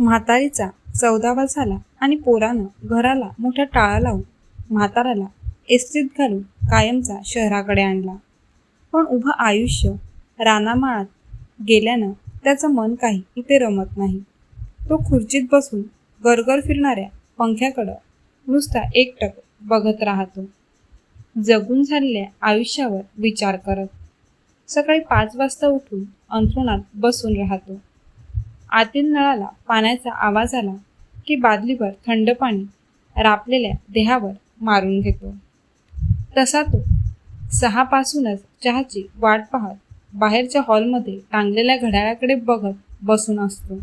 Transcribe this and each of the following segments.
म्हातारीचा 14वा झाला आणि पोरानं घराला मोठा टाळा लावून म्हाताराला एसटीत घालून कायमचा शहराकडे आणला. पण उभं आयुष्य रानामाळात गेल्यानं त्याचं मन काही इथे रमत नाही. तो खुर्चीत बसून गरगर फिरणाऱ्या पंख्याकडं नुसता एकटक बघत राहतो. जगून झालेल्या आयुष्यावर विचार करत. सकाळी 5 वाजता उठून अंथरुणात बसून राहतो. आतील नळाला पाण्याचा आवाज आला की बादलीभर थंड पाणी रापलेल्या देहावर मारून घेतो. तसा तो 6 पासूनच चहाची वाट पाहत बाहेरच्या हॉलमध्ये टांगलेल्या घड्याळाकडे बघत बसून असतो.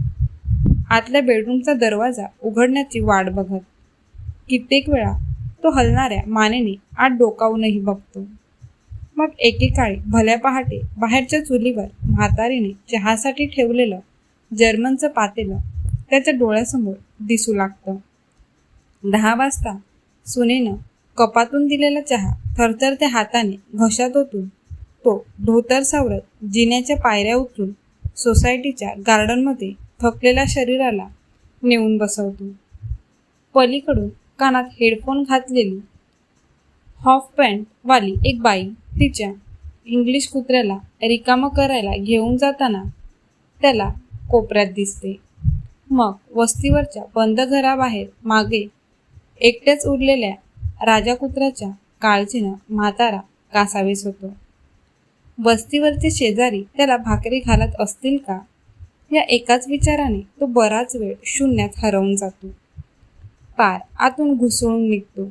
आतल्या बेडरूमचा दरवाजा उघडण्याची वाट बघत. कित्येक वेळा तो हलणाऱ्या मानेने आत डोकावूनही बघतो. मग एकेकाळी भल्या पहाटे बाहेरच्या चुलीवर म्हातारीने चहासाठी ठेवलेलं जर्मनचं पातेलं त्याच्या डोळ्यासमोर दिसू लागतं. 10 वाजता सुनेनं कपातून दिलेला चहा थरथरत्या हाताने घशात ओतून तो धोतर सावरत जिन्याच्या पायऱ्या उतरून सोसायटीच्या गार्डनमध्ये थकलेल्या शरीराला नेऊन बसवतो. पलीकडून कानात हेडफोन घातलेली हाफ पॅन्टवाली एक बाई तिच्या इंग्लिश कुत्र्याला रिकामं करायला घेऊन जाताना त्याला कोपऱ्यात दिसते. मग वस्तीवरच्या बंद घराबाहेर मागे एकट्याच उरलेल्या राजा कुत्र्याच्या काळजीनं म्हातारा कासावीस होतो. वस्तीवरचे शेजारी त्याला भाकरी घालत असतील का, या एकाच विचाराने तो बराच वेळ शून्यात हरवून जातो. पार आतून घुसळून निघतो.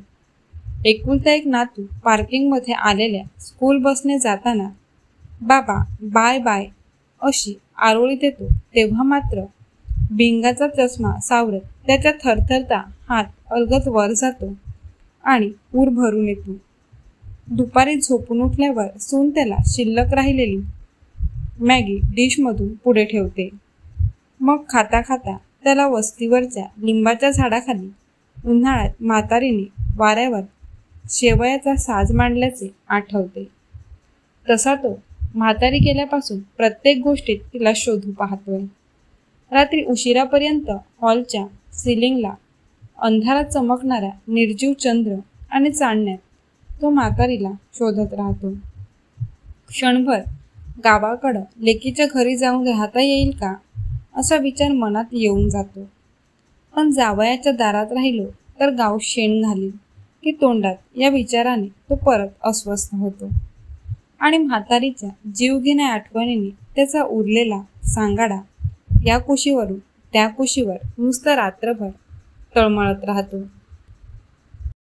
एकुलता एक नातू पार्किंगमध्ये आलेल्या स्कूल बसने जाताना बाबा बाय बाय अशी आरोळी देतो तेव्हा मात्र भिंगाचा चष्मा सावरत त्याच्या थरथरता हात अलगद वर जातो आणि ऊर भरून येतो. दुपारी झोपून उठल्यावर सून त्याला शिल्लक राहिलेली मॅगी डिशमधून पुढे ठेवते. मग खाता खाता त्याला वस्तीवरच्या लिंबाच्या झाडाखाली उन्हाळ्यात म्हातारीने वाऱ्यावर शेवयाचा साज मांडल्याचे आठवते. तसा तो म्हातारी गेल्यापासून प्रत्येक गोष्टीत तिला शोधू पाहतोय. रात्री उशिरापर्यंत हॉलच्या सिलिंगला अंधारात चमकणाऱ्या निर्जीव चंद्र आणि चांदण्यात तो म्हातारीला शोधत राहतो. क्षणभर गावाकडं लेकीच्या घरी जाऊन राहता येईल का असा विचार मनात येऊन जातो. पण जावयाच्या दारात राहिलो तर गाव शेण घालील की तोंडात या विचाराने तो परत अस्वस्थ होतो आणि म्हातारीच्या जीवघेण्या आठवणीने त्याचा उरलेला सांगाडा या कुशीवरून त्या कुशीवर नुसतं रात्रभर तळमळत राहतो.